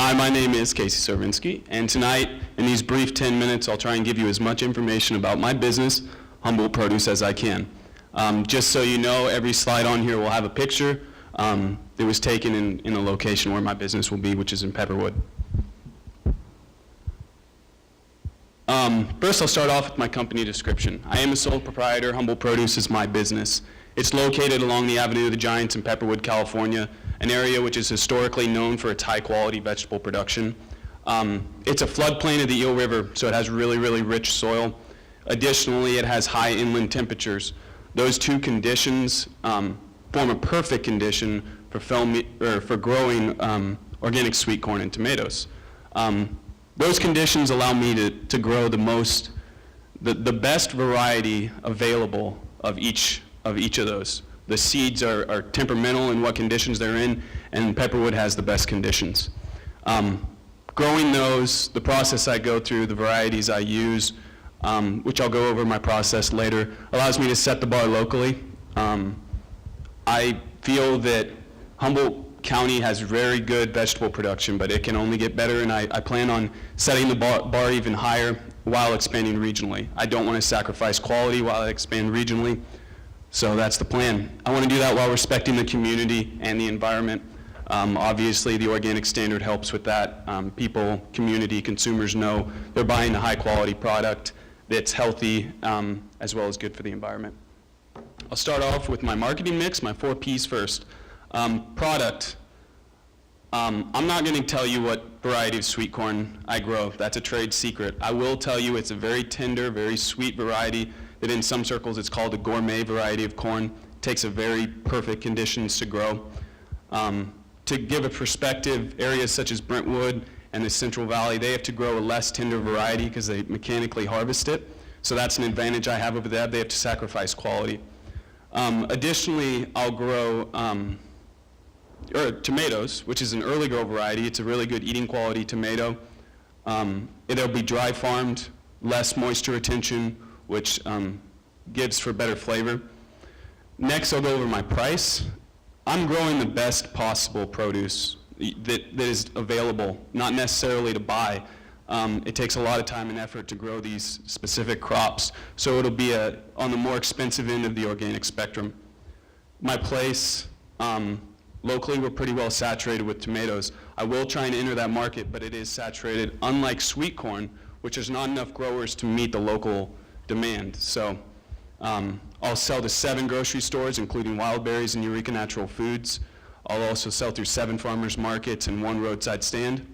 Hi, my name is Casey Sarvinski, and tonight, in these brief 10 minutes, I'll try and give you as much information about my business, Humboldt Produce, as I can. Just so you know, every slide on here will have a picture. It was taken in a location where my business will be, which is in Pepperwood. First, I'll start off with my company description. I am a sole proprietor. Humboldt Produce is my business. It's located along the Avenue of the Giants in Pepperwood, California, an area which is historically known for its high-quality vegetable production. It's a floodplain of the Eel River, so it has really, really rich soil. Additionally, it has high inland temperatures. Those two conditions form a perfect condition for growing organic sweet corn and tomatoes. Those conditions allow me to grow the best variety available of each of those. The seeds are temperamental in what conditions they're in, and Pepperwood has the best conditions. Growing those, the process I go through, the varieties I use, which I'll go over my process later, allows me to set the bar locally. I feel that Humboldt County has very good vegetable production, but it can only get better, and I plan on setting the bar even higher while expanding regionally. I don't want to sacrifice quality while I expand regionally, so that's the plan. I want to do that while respecting the community and the environment. Obviously, the organic standard helps with that. People, community, consumers know they're buying a high-quality product that's healthy as well as good for the environment. I'll start off with my marketing mix, my 4 Ps first. Product. I'm not going to tell you what variety of sweet corn I grow. That's a trade secret. I will tell you it's a very tender, very sweet variety that in some circles it's called a gourmet variety of corn. It takes a very perfect conditions to grow. To give a perspective, areas such as Brentwood and the Central Valley, they have to grow a less tender variety because they mechanically harvest it. So that's an advantage I have over there. They have to sacrifice quality. Additionally, I'll grow tomatoes, which is an early grow variety. It's a really good eating quality tomato. It'll be dry farmed, less moisture retention, which gives for better flavor. Next, I'll go over my price. I'm growing the best possible produce that is available, not necessarily to buy. It takes a lot of time and effort to grow these specific crops, so it'll be on the more expensive end of the organic spectrum. My place, locally, we're pretty well saturated with tomatoes. I will try and enter that market, but it is saturated, unlike sweet corn, which there's not enough growers to meet the local demand. So I'll sell to 7 grocery stores, including Wild Berries and Eureka Natural Foods. I'll also sell through 7 farmers markets and 1 roadside stand.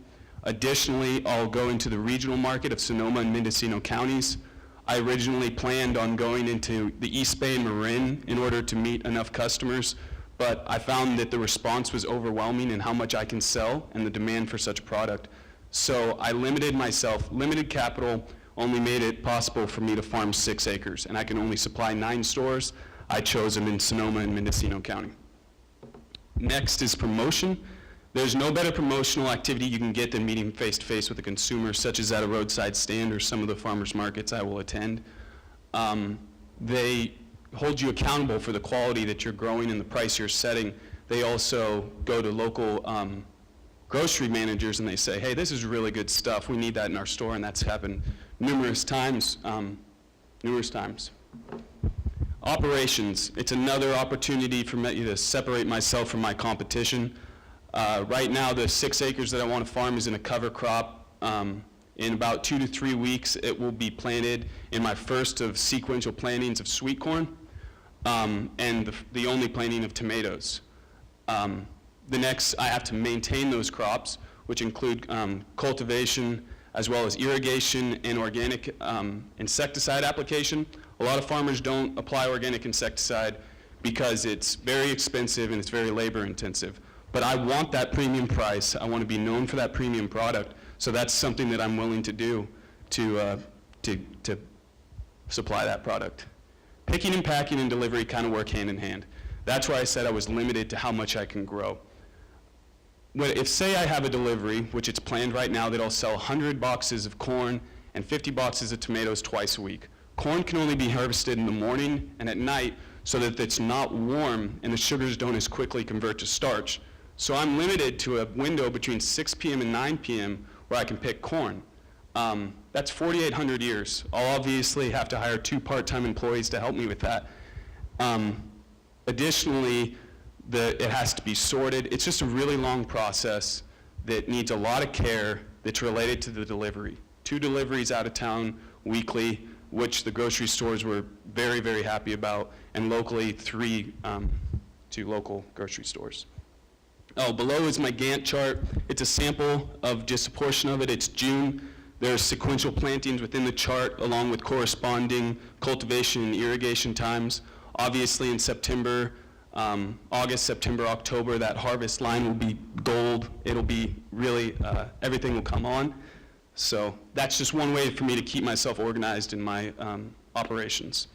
Additionally, I'll go into the regional market of Sonoma and Mendocino counties. I originally planned on going into the East Bay and Marin in order to meet enough customers, but I found that the response was overwhelming in how much I can sell and the demand for such a product. So I limited myself, limited capital, only made it possible for me to farm 6 acres, and I can only supply 9 stores. I chose them in Sonoma and Mendocino County. Next is promotion. There's no better promotional activity you can get than meeting face-to-face with a consumer, such as at a roadside stand or some of the farmers markets I will attend. They hold you accountable for the quality that you're growing and the price you're setting. They also go to local grocery managers and they say, hey, this is really good stuff. We need that in our store, and that's happened numerous times. Operations. It's another opportunity for me to separate myself from my competition. Right now, the 6 acres that I want to farm is in a cover crop. In about 2 to 3 weeks, it will be planted in my first of sequential plantings of sweet corn, and the only planting of tomatoes. The next, I have to maintain those crops, which include cultivation, as well as irrigation and organic insecticide application. A lot of farmers don't apply organic insecticide because it's very expensive and it's very labor intensive. But I want that premium price. I want to be known for that premium product. So that's something that I'm willing to do to supply that product. Picking and packing and delivery kind of work hand in hand. That's why I said I was limited to how much I can grow. If say I have a delivery, which it's planned right now, that I'll sell 100 boxes of corn and 50 boxes of tomatoes twice a week. Corn can only be harvested in the morning and at night so that it's not warm and the sugars don't as quickly convert to starch. So I'm limited to a window between 6 p.m. and 9 p.m. where I can pick corn. That's 4,800 ears. I'll obviously have to hire 2 part-time employees to help me with that. Additionally, it has to be sorted. It's just a really long process that needs a lot of care that's related to the delivery. 2 deliveries out of town weekly, which the grocery stores were very, very happy about, and locally 3 to local grocery stores. Oh, below is my Gantt chart. It's a sample of just a portion of it. It's June. There's sequential plantings within the chart along with corresponding cultivation and irrigation times. Obviously in September, August, September, October, that harvest line will be gold. It'll be really, everything will come on. So that's just one way for me to keep myself organized in my operations.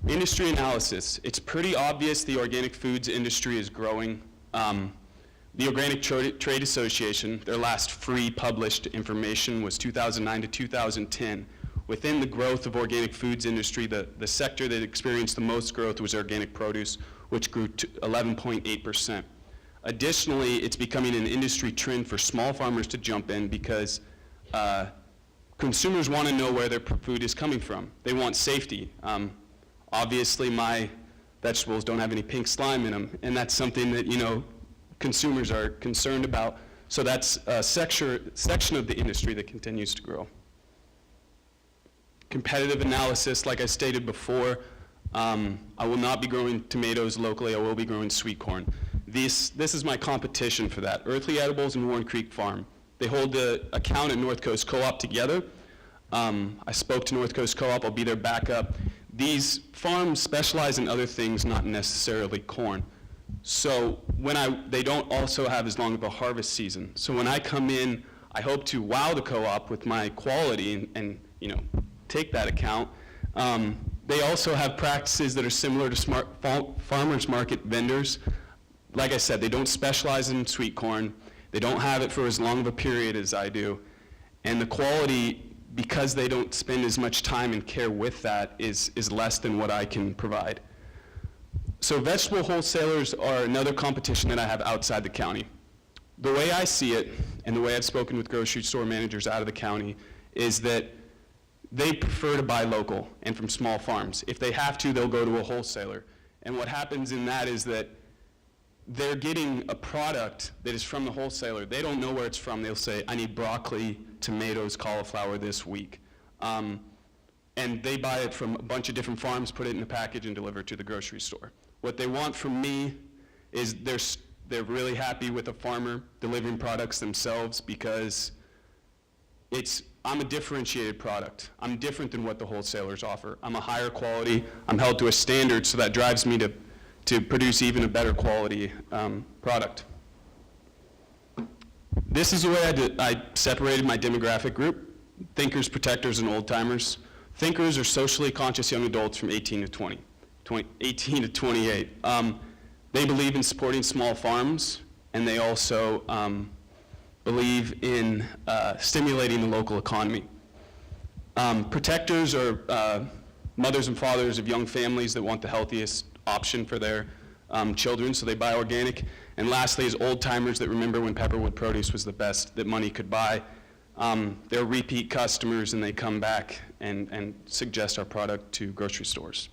Industry analysis. It's pretty obvious the organic foods industry is growing. The Organic Trade Association, their last free published information was 2009 to 2010. Within the growth of organic foods industry, the sector that experienced the most growth was organic produce, which grew to 11.8%. Additionally, it's becoming an industry trend for small farmers to jump in because consumers want to know where their food is coming from. They want safety. Obviously, my vegetables don't have any pink slime in them, and that's something that, you know, consumers are concerned about. So that's a section of the industry that continues to grow. Competitive analysis, like I stated before, I will not be growing tomatoes locally. I will be growing sweet corn. This is my competition for that. Earthly Edibles and Warren Creek Farm. They hold the account at North Coast Co-op together. I spoke to North Coast Co-op. I'll be their backup. These farms specialize in other things, not necessarily corn. So they don't also have as long of a harvest season. So when I come in, I hope to wow the co-op with my quality and you know, take that account. They also have practices that are similar to smart farmers market vendors. Like I said, they don't specialize in sweet corn. They don't have it for as long of a period as I do. And the quality, because they don't spend as much time and care with that, is less than what I can provide. So vegetable wholesalers are another competition that I have outside the county. The way I see it, and the way I've spoken with grocery store managers out of the county, is that they prefer to buy local and from small farms. If they have to, they'll go to a wholesaler. And what happens in that is that they're getting a product that is from the wholesaler. They don't know where it's from. They'll say, I need broccoli, tomatoes, cauliflower this week. And they buy it from a bunch of different farms, put it in a package, and deliver it to the grocery store. What they want from me is they're really happy with a farmer delivering products themselves because I'm a differentiated product. I'm different than what the wholesalers offer. I'm a higher quality. I'm held to a standard, so that drives me to produce even a better quality product. This is the way I separated my demographic group: thinkers, protectors, and old timers. Thinkers are socially conscious young adults from 18 to 28. They believe in supporting small farms, and they also believe in stimulating the local economy. Protectors are mothers and fathers of young families that want the healthiest option for their children, so they buy organic. And lastly is old timers that remember when Pepperwood produce was the best that money could buy. They're repeat customers, and they come back and suggest our product to grocery stores.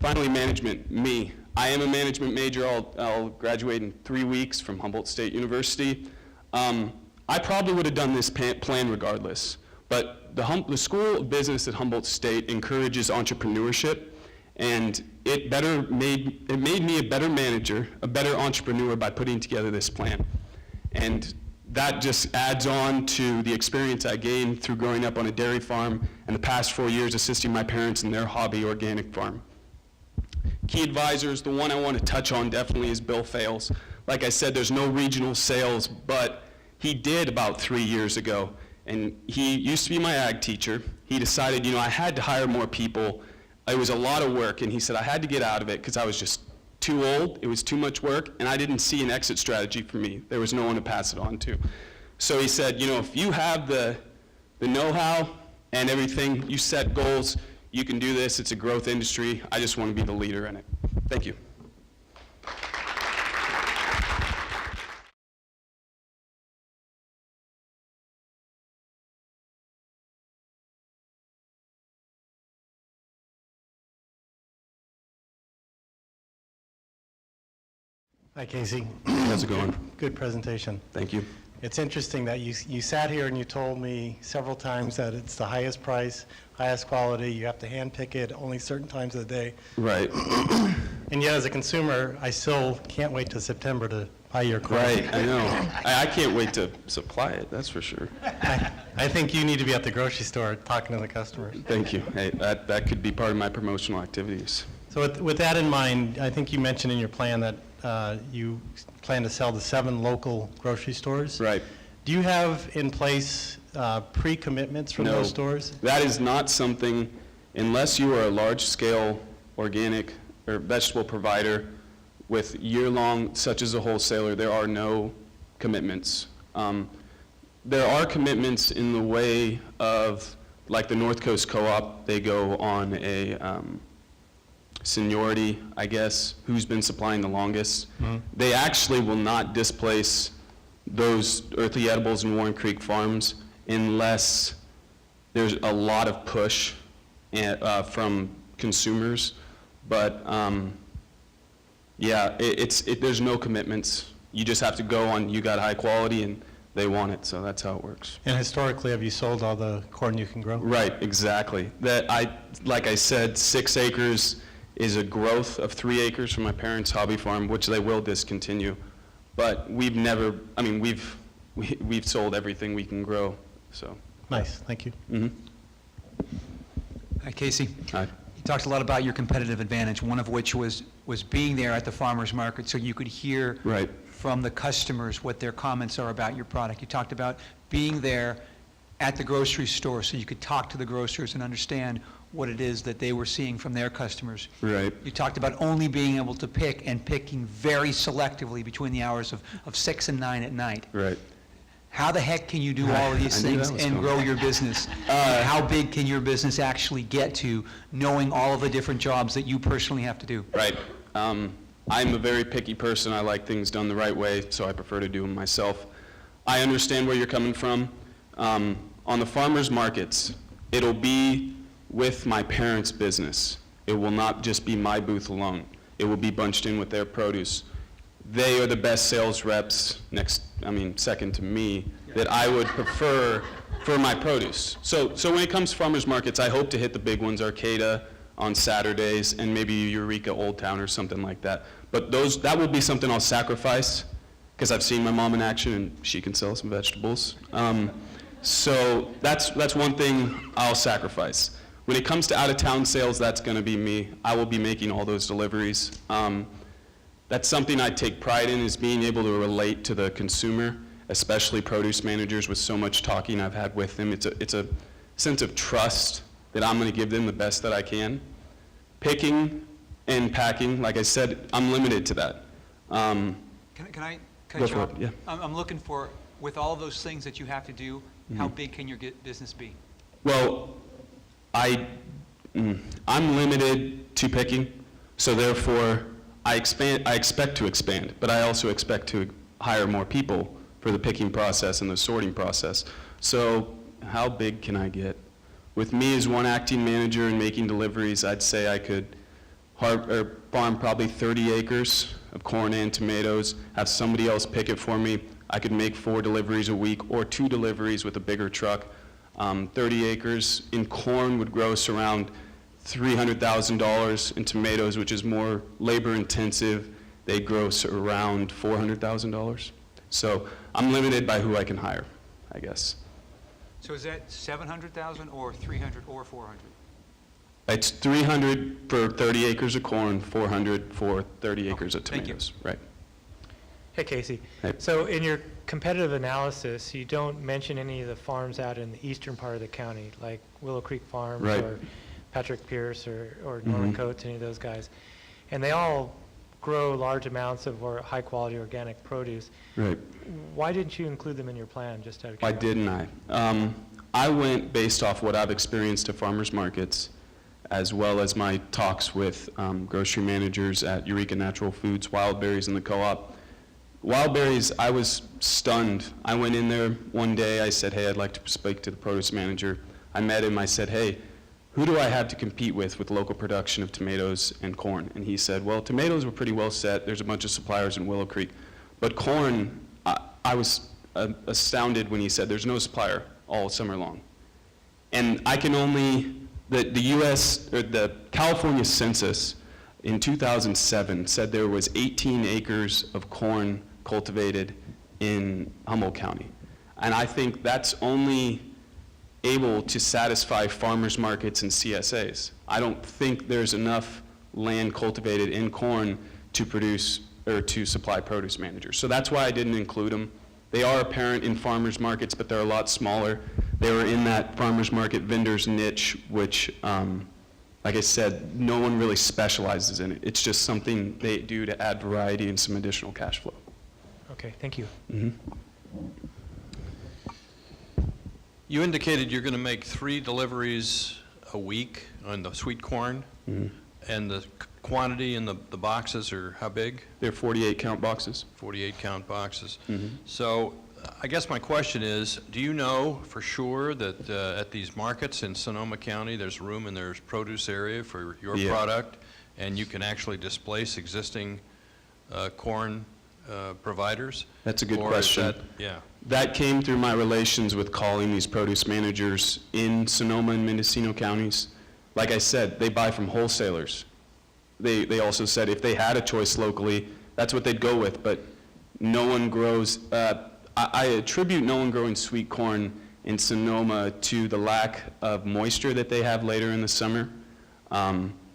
Finally, management, me. I am a management major. I'll graduate in 3 weeks from Humboldt State University. I probably would have done this plan regardless, but the School of Business at Humboldt State encourages entrepreneurship, and it made me a better manager, a better entrepreneur by putting together this plan. And that just adds on to the experience I gained through growing up on a dairy farm and the past 4 years assisting my parents in their hobby organic farm. Key advisors, the one I want to touch on definitely is Bill Fales. Like I said, there's no regional sales, but he did about 3 years ago. And he used to be my ag teacher. He decided, I had to hire more people. It was a lot of work, and he said I had to get out of it because I was just too old, it was too much work, and I didn't see an exit strategy for me. There was no one to pass it on to. So he said, if you have the know-how and everything, you set goals, you can do this. It's a growth industry. I just want to be the leader in it. Thank you. Hi, Casey. How's it going? Good presentation. Thank you. It's interesting that you sat here and you told me several times that it's the highest price, highest quality, you have to hand pick it only certain times of the day. Right. And yet, as a consumer, I still can't wait till September to buy your corn. Right, I know. I can't wait to supply it, that's for sure. I think you need to be at the grocery store talking to the customers. Thank you. Hey, that could be part of my promotional activities. So with that in mind, I think you mentioned in your plan that you plan to sell to 7 local grocery stores. Right. Do you have in place pre-commitments from those stores? That is not something, unless you are a large-scale organic or vegetable provider with year-long, such as a wholesaler, there are no commitments. There are commitments in the way of, like the North Coast Co-op, they go on a seniority, I guess, who's been supplying the longest. Mm-hmm. They actually will not displace those Earthly Edibles and Warren Creek Farms unless there's a lot of push from consumers. But yeah, there's no commitments. You just have to go on, you got high quality and they want it, so that's how it works. And historically, have you sold all the corn you can grow? Right, exactly. Like I said, 6 acres is a growth of 3 acres from my parents' hobby farm, which they will discontinue. But we've never, I mean, we've sold everything we can grow, so. Nice, thank you. Mm-hmm. Hi, Casey. Hi. You talked a lot about your competitive advantage, one of which was being there at the farmer's market so you could hear Right. from the customers what their comments are about your product. You talked about being there at the grocery store so you could talk to the grocers and understand what it is that they were seeing from their customers. Right. You talked about only being able to pick and picking very selectively between the hours of 6 and 9 at night. Right. How the heck can you do all of these things and grow your business? How big can your business actually get to, knowing all of the different jobs that you personally have to do? Right. I'm a very picky person. I like things done the right way, so I prefer to do them myself. I understand where you're coming from. On the farmers markets, it'll be with my parents' business. It will not just be my booth alone. It will be bunched in with their produce. They are the best sales reps, second to me, that I would prefer for my produce. So when it comes to farmers markets, I hope to hit the big ones, Arcata on Saturdays, and maybe Eureka Old Town or something like that. But that will be something I'll sacrifice, because I've seen my mom in action and she can sell some vegetables. So that's one thing I'll sacrifice. When it comes to out-of-town sales, that's going to be me. I will be making all those deliveries. That's something I take pride in, is being able to relate to the consumer, especially produce managers with so much talking I've had with them. It's a sense of trust that I'm going to give them the best that I can. Picking and packing, like I said, I'm limited to that. Can I cut you off? Yeah. I'm looking for, with all of those things that you have to do, how big can your business be? Well, I'm limited to picking, so therefore I expect to expand, but I also expect to hire more people for the picking process and the sorting process. So how big can I get? With me as one acting manager and making deliveries, I'd say I could farm probably 30 acres of corn and tomatoes, have somebody else pick it for me. I could make 4 deliveries a week or 2 deliveries with a bigger truck. 30 acres in corn would gross around $300,000. In tomatoes, which is more labor intensive, they gross around $400,000. So I'm limited by who I can hire, I guess. So is that 700,000 or 300 or 400? It's 300 for 30 acres of corn, 400 for 30 acres of tomatoes. Right. Hey, Casey. Hey. So in your competitive analysis, you don't mention any of the farms out in the eastern part of the county, like Willow Creek Farms Right. or Patrick Pierce or Norman Coates, any of those guys. And they all grow large amounts of high-quality organic produce. Right. Why didn't you include them in your plan, just out of Why curiosity? didn't I? I went based off what I've experienced at farmers markets, as well as my talks with grocery managers at Eureka Natural Foods, Wild Berries, and the co-op. Wild Berries, I was stunned. I went in there one day, I said, hey, I'd like to speak to the produce manager. I met him, I said, hey, who do I have to compete with local production of tomatoes and corn? And he said, well, tomatoes were pretty well set. There's a bunch of suppliers in Willow Creek. But corn, I was astounded when he said there's no supplier all summer long. And I can only, the U.S., or the California census in 2007 said there was 18 acres of corn cultivated in Humboldt County. And I think that's only able to satisfy farmers markets and CSAs. I don't think there's enough land cultivated in corn to produce or to supply produce managers. So that's why I didn't include them. They are apparent in farmers markets, but they're a lot smaller. They were in that farmers market vendor's niche, which, like I said, no one really specializes in it. It's just something they do to add variety and some additional cash flow. Okay, thank you. You indicated you're going to make 3 deliveries a week on the sweet corn, and the quantity in the boxes are how big? They're 48 count boxes. 48 count boxes. So I guess my question is, do you know for sure that at these markets in Sonoma County, there's room and there's produce area for your Yeah. product, and you can actually displace existing corn providers? That's a good Or is question. that- yeah. That came through my relations with calling these produce managers in Sonoma and Mendocino counties. Like I said, they buy from wholesalers. They also said if they had a choice locally, that's what they'd go with, but no one grows, I attribute no one growing sweet corn in Sonoma to the lack of moisture that they have later in the summer.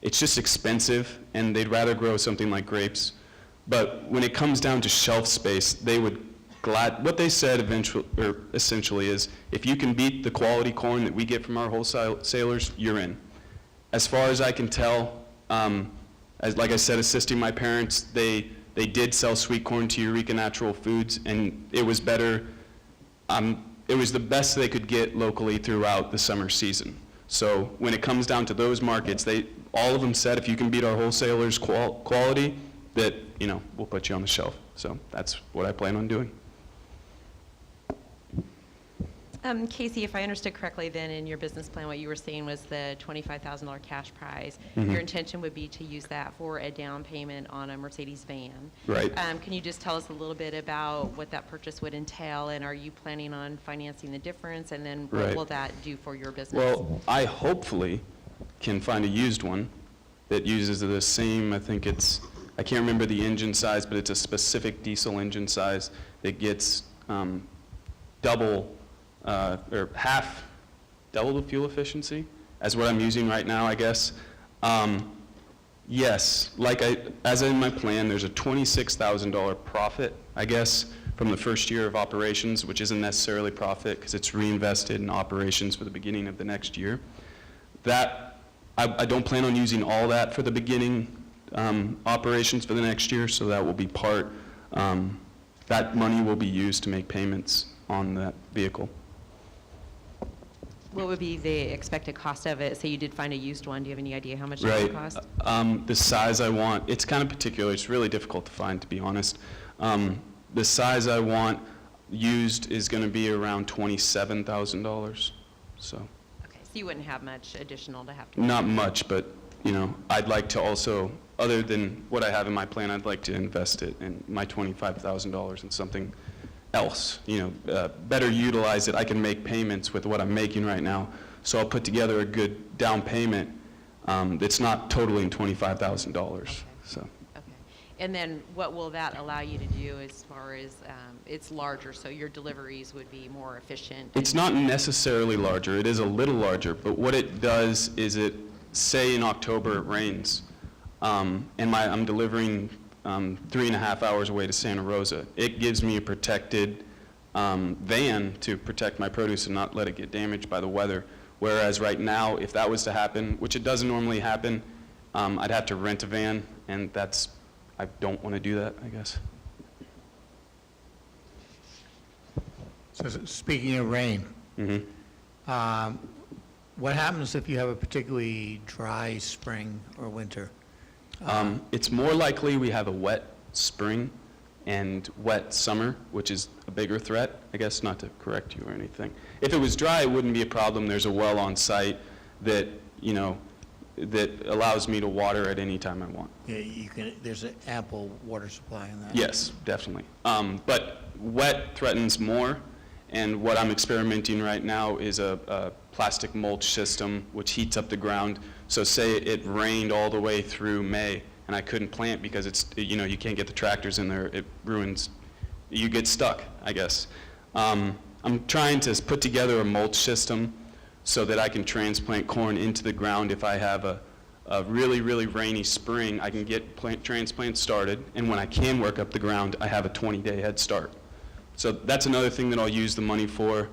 It's just expensive, and they'd rather grow something like grapes. But when it comes down to shelf space, they would what they said essentially is, if you can beat the quality corn that we get from our wholesalers, you're in. As far as I can tell, like I said, assisting my parents, they did sell sweet corn to Eureka Natural Foods, and it was better. It was the best they could get locally throughout the summer season. So when it comes down to those markets, all of them said, if you can beat our wholesalers' quality, that we'll put you on the shelf. So that's what I plan on doing. Casey, if I understood correctly, then in your business plan, what you were saying was the $25,000 cash prize. Your intention would be to use that for a down payment on a Mercedes van. Right. Can you just tell us a little bit about what that purchase would entail, and are you planning on financing the difference, and then what Right. will that do for your business? Well, I hopefully can find a used one that uses the same, I can't remember the engine size, but it's a specific diesel engine size that gets double the fuel efficiency as what I'm using right now, I guess. Yes, as in my plan, there's a $26,000 profit, I guess, from the first year of operations, which isn't necessarily profit because it's reinvested in operations for the beginning of the next year. That, I don't plan on using all that for the beginning operations for the next year, so that will be part, that money will be used to make payments on that vehicle. What would be the expected cost of it? Say you did find a used one. Do you have any idea how much it would cost? The size I want, it's kind of particular. It's really difficult to find, to be honest. The size I want used is going to be around $27,000. So. Okay, so you wouldn't have much additional to have to. Not much, but I'd like to also, other than what I have in my plan, I'd like to invest it in my $25,000 in something else, better utilize it. I can make payments with what I'm making right now, so I'll put together a good down payment that's not totaling $25,000. Okay. So. Okay. And then what will that allow you to do as far as it's larger, so your deliveries would be more efficient? It's not necessarily larger. It is a little larger, but what it does is say in October it rains, and I'm delivering 3.5 hours away to Santa Rosa. It gives me a protected van to protect my produce and not let it get damaged by the weather. Whereas right now, if that was to happen, which it doesn't normally happen, I'd have to rent a van, and I don't want to do that, I guess. So speaking of rain, what happens if you have a particularly dry spring or winter? It's more likely we have a wet spring and wet summer, which is a bigger threat, I guess, not to correct you or anything. If it was dry, it wouldn't be a problem. There's a well on site. that, that allows me to water at any time I want. Yeah, there's an ample water supply in that. Yes, definitely. But wet threatens more, and what I'm experimenting right now is a plastic mulch system which heats up the ground. So say it rained all the way through May, and I couldn't plant because you can't get the tractors in there. It ruins, you get stuck, I guess. I'm trying to put together a mulch system so that I can transplant corn into the ground. If I have a really, really rainy spring, I can get transplants started, and when I can work up the ground, I have a 20-day head start. So that's another thing that I'll use the money for.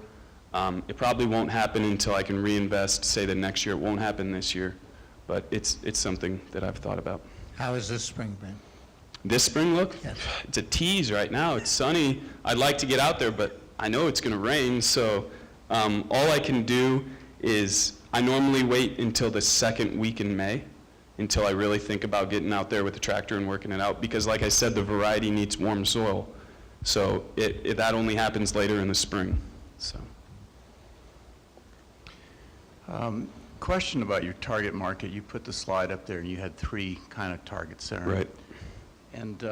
It probably won't happen until I can reinvest, say the next year. It won't happen this year, but it's something that I've thought about. How has this spring been? This spring look? Yes. It's a tease right now. It's sunny. I'd like to get out there, but I know it's going to rain, so all I can do is I normally wait until the second week in May until I really think about getting out there with the tractor and working it out, because like I said, the variety needs warm soil. So that only happens later in the spring. So. Question about your target market. You put the slide up there and you had 3 kind of targets there. Right. And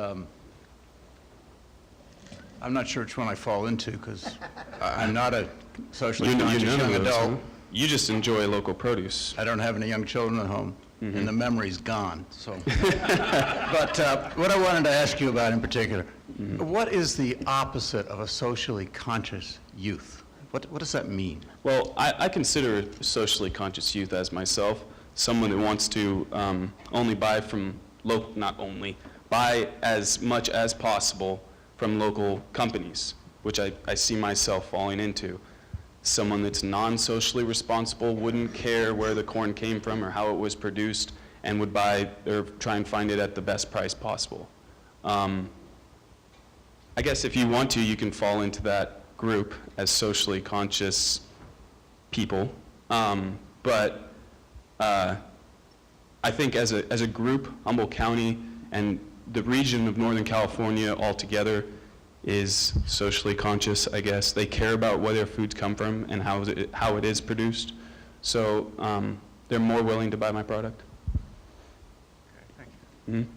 I'm not sure which one I fall into because I'm not a socially conscious young adult. You just enjoy local produce. I don't have any young children at home, Mm-hmm. and the memory's gone. So, but what I wanted to ask you about in particular, Mm-hmm. what is the opposite of a socially conscious youth? What does that mean? Well, I consider socially conscious youth as myself, someone that wants to only buy from buy as much as possible from local companies, which I see myself falling into. Someone that's non-socially responsible wouldn't care where the corn came from or how it was produced, and would buy or try and find it at the best price possible. I guess if you want to, you can fall into that group as socially conscious people, but I think as a group, Humboldt County and the region of Northern California altogether is socially conscious, I guess. They care about where their foods come from and how it is produced. So they're more willing to buy my product. Okay, thank you. Mhm.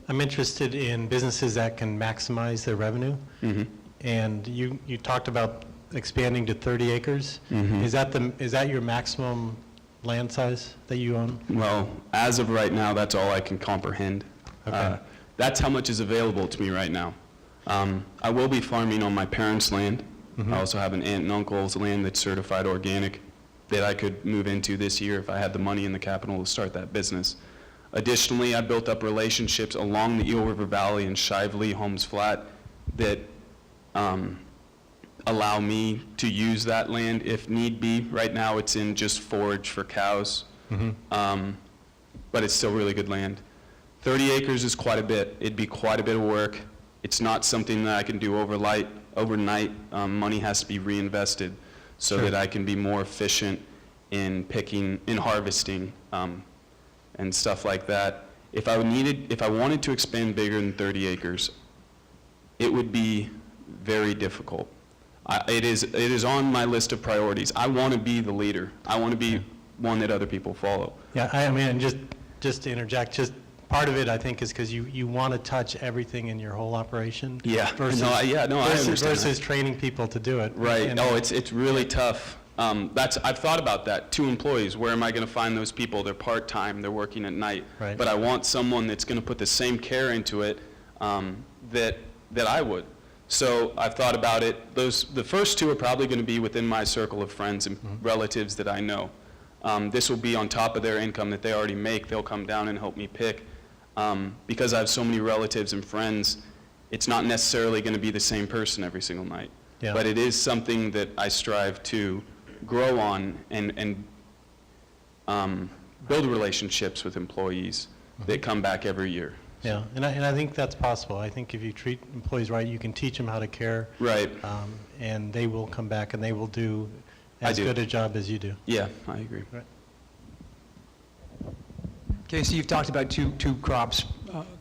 I'm interested in businesses that can maximize their revenue. Mhm. And you talked about expanding to 30 acres. Mhm. Is that your maximum land size that you own? Well, as of right now, that's all I can comprehend. Okay. That's how much is available to me right now. I will be farming on my parents' land. Mhm. I also have an aunt and uncle's land that's certified organic that I could move into this year if I had the money and the capital to start that business. Additionally, I built up relationships along the Eel River Valley and Shively, Holmes Flat, that allow me to use that land if need be. Right now, it's in just forage for cows, but it's still really good land. 30 acres is quite a bit. It'd be quite a bit of work. It's not something that I can do overnight. Money has to be reinvested so Sure. that I can be more efficient in harvesting, and stuff like that. If I wanted to expand bigger than 30 acres, it would be very difficult. It is on my list of priorities. I want to be the leader. I want to be one that other people follow. Yeah, I mean, just to interject, just part of it, I think, is because you want to touch everything in your whole operation. Yeah. Versus, I understand versus that. training people to do it. Right. And- It's really tough. I've thought about that. 2 employees, where am I going to find those people? They're part-time, they're working at night. Right. But I want someone that's going to put the same care into it that I would. So I've thought about it. The first 2 are probably going to be within my circle of friends and relatives that I know. This will be on top of their income that they already make. They'll come down and help me pick. Because I have so many relatives and friends, it's not necessarily going to be the same person every single night. Yeah. But it is something that I strive to grow on and build relationships with employees that come back every year. Yeah, and I think that's possible. I think if you treat employees right, you can teach them how to care. Right. And they will come back and they will do I as do. good a job as you do. Yeah, I agree. Right. Casey, you've talked about two crops,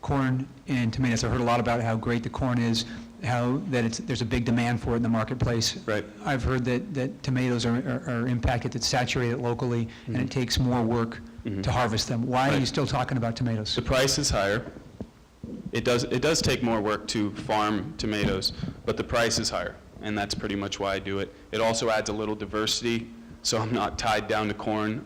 corn and tomatoes. I've heard a lot about how great the corn is. how that there's a big demand for it in the marketplace. Right. I've heard that tomatoes are impacted, it's saturated locally, and it takes more work to harvest them. Why are you Right. still talking about tomatoes? The price is higher. It does take more work to farm tomatoes, but the price is higher, and that's pretty much why I do it. It also adds a little diversity, so I'm not tied down to corn.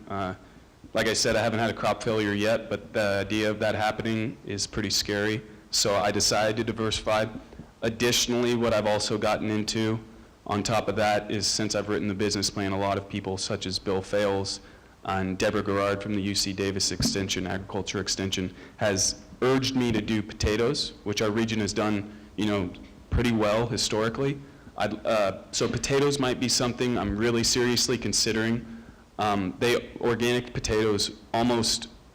Like I said, I haven't had a crop failure yet, but the idea of that happening is pretty scary, so I decided to diversify. Additionally, what I've also gotten into on top of that is, since I've written the business plan, a lot of people such as Bill Fales and Deborah Garrard from the UC Davis Extension, Agriculture Extension, has urged me to do potatoes, which our region has done, pretty well historically. So potatoes might be something I'm really seriously considering. Organic potatoes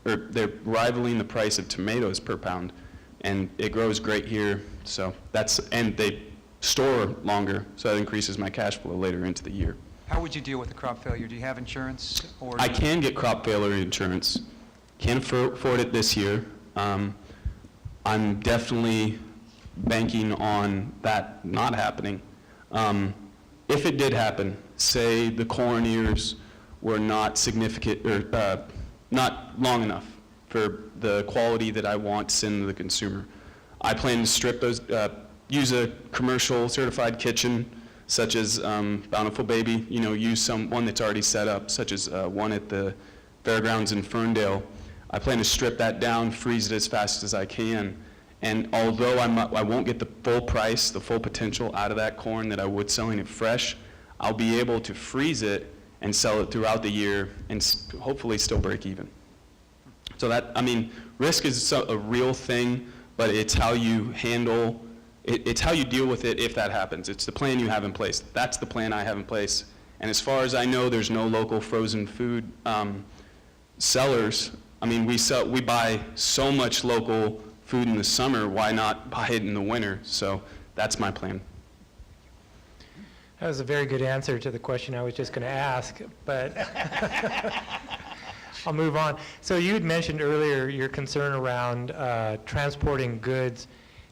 they're rivaling the price of tomatoes per pound, and it grows great here. So and they store longer, so that increases my cash flow later into the year. How would you deal with a crop failure? Do you have insurance? Or I can get crop failure insurance. Can't afford it this year. I'm definitely banking on that not happening. If it did happen, say the corn ears were not significant or not long enough for the quality that I want to send to the consumer, I plan to strip those, use a commercial certified kitchen such as Bountiful Baby, use one that's already set up, such as one at the fairgrounds in Ferndale. I plan to strip that down, freeze it as fast as I can, and although I won't get the full price, the full potential out of that corn that I would selling it fresh, I'll be able to freeze it and sell it throughout the year and hopefully still break even. So risk is a real thing, but it's how you handle, it's how you deal with it if that happens. It's the plan you have in place. That's the plan I have in place. And as far as I know, there's no local frozen food sellers. We buy so much local food in the summer, why not buy it in the winter? So that's my plan. That was a very good answer to the question I was just going to ask, but I'll move on. So you had mentioned earlier your concern around transporting goods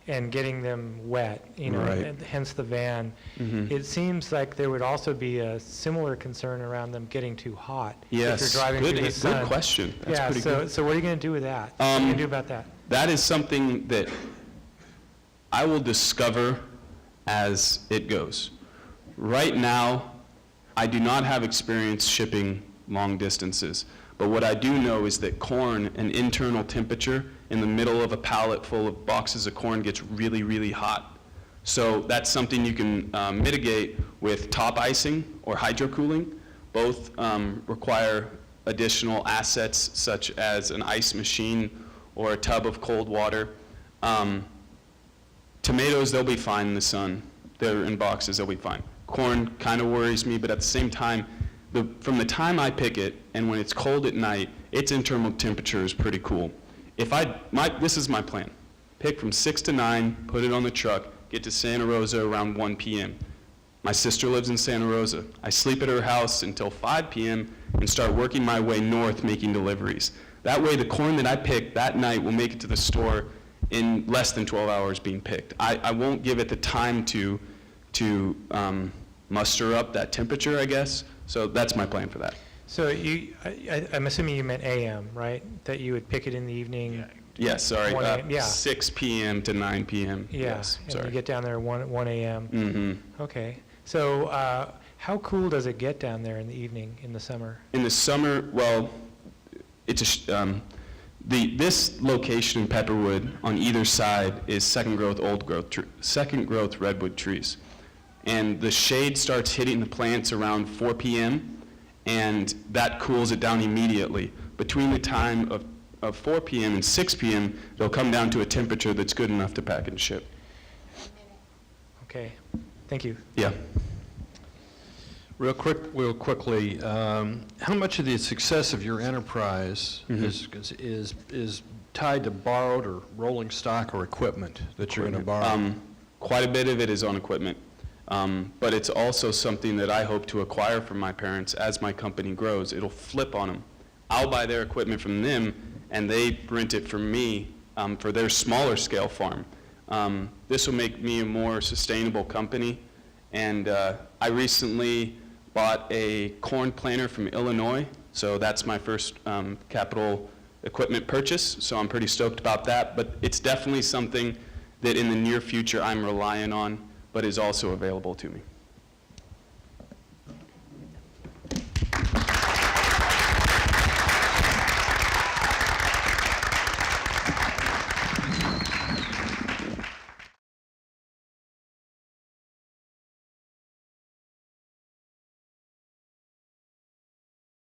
and getting them wet, Right. and hence the van. Mhm. It seems like there would also be a similar concern around them getting too hot. Yes, If you're driving through the sun. good question. That's pretty good. So what are you going to do with that? What are you going to do about that? That is something that I will discover as it goes. Right now, I do not have experience shipping long distances, but what I do know is that corn, an internal temperature in the middle of a pallet full of boxes of corn gets really, really hot. So that's something you can mitigate with top icing or hydrocooling. Both require additional assets such as an ice machine or a tub of cold water. Tomatoes, they'll be fine in the sun. They're in boxes, they'll be fine. Corn kind of worries me, but at the same time, from the time I pick it and when it's cold at night, its internal temperature is pretty cool. This is my plan. Pick from 6 to 9, put it on the truck, get to Santa Rosa around 1 p.m. My sister lives in Santa Rosa. I sleep at her house until 5 p.m. and start working my way north making deliveries. That way the corn that I pick that night will make it to the store in less than 12 hours being picked. I won't give it the time to muster up that temperature, I guess. So that's my plan for that. So I'm assuming you meant AM, right? That you would pick it in the evening? Yes, sorry, 1 a.m., yeah. 6 p.m. to 9 p.m. Yeah, Yes, and sorry. you get down there at 1 a.m. Mm-hmm. Okay. So how cool does it get down there in the evening in the summer? In the summer, well, it's this location in Pepperwood on either side is second growth redwood trees. And the shade starts hitting the plants around 4 p.m. and that cools it down immediately. Between the time of 4 p.m. and 6 p.m., it'll come down to a temperature that's good enough to pack and ship. Okay. Thank you. Yeah. Real quickly, how much of the success of your enterprise is tied to borrowed or rolling stock or equipment that you're going to borrow? Quite a bit of it is on equipment, but it's also something that I hope to acquire from my parents as my company grows. It'll flip on them. I'll buy their equipment from them, and they rent it from me for their smaller scale farm. This will make me a more sustainable company. And I recently bought a corn planter from Illinois, so that's my first capital equipment purchase, so I'm pretty stoked about that. But it's definitely something that in the near future I'm relying on, but is also available to me.